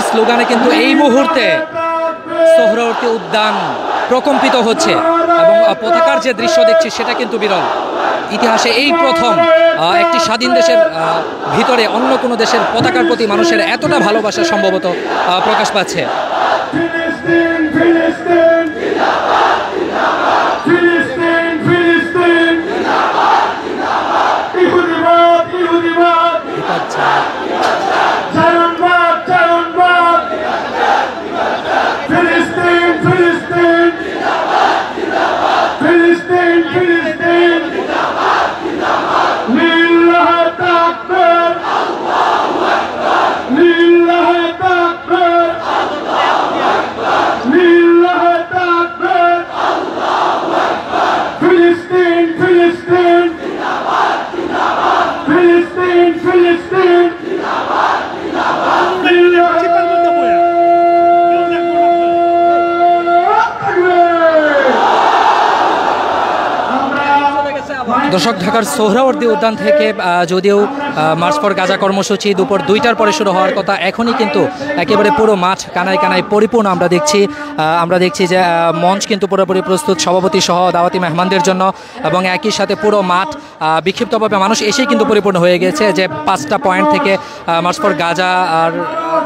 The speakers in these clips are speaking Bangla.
জাতির স্লোগানে কিন্তু এই মুহূর্তে সোহরাওয়ার্দী উদ্যান প্রকম্পিত হচ্ছে এবং পতাকার যে দৃশ্য দেখছি সেটা কিন্তু বিরল। ইতিহাসে এই প্রথম একটি স্বাধীন দেশের ভিতরে অন্য কোনো দেশের পতাকার প্রতি মানুষের এতটা ভালোবাসা সম্ভবত প্রকাশ পাচ্ছে। দর্শক, ঢাকার সোহরাওয়ার্দী উদ্যান থেকে যদিও মার্চ ফর গাজা কর্মসূচি দুপুর 2টার পরে শুরু হওয়ার কথা, এখনই কিন্তু একেবারে পুরো মাঠ কানায় কানায় পরিপূর্ণ আমরা দেখছি যে মঞ্চ কিন্তু পুরোপুরি প্রস্তুত সভাপতি সহ দাওয়াতি মেহমানদের জন্য, এবং একই সাথে পুরো মাঠ বিক্ষিপ্তভাবে মানুষ এসেই কিন্তু পরিপূর্ণ হয়ে গেছে। যে 5টা পয়েন্ট থেকে মার্চ ফর গাজা আর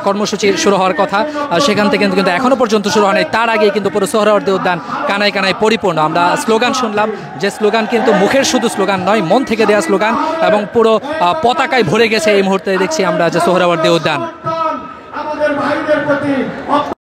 কর্মসূচি শুরু হওয়ার কথা, সেখান থেকে কিন্তু এখনও পর্যন্ত শুরু হয় নাই। তার আগেই কিন্তু পুরো সোহরাওয়ার্দী উদ্যান কানায় কানায় পরিপূর্ণ। আমরা স্লোগান শুনলাম, যে স্লোগান কিন্তু মুখের শুধু স্লোগান নয়, মন থেকে দেওয়া স্লোগান, এবং পুরো পতাকায় ভরে গেছে এই মুহূর্তে দেখছি আমরা যে সোহরাওয়ার্দী উদ্যান।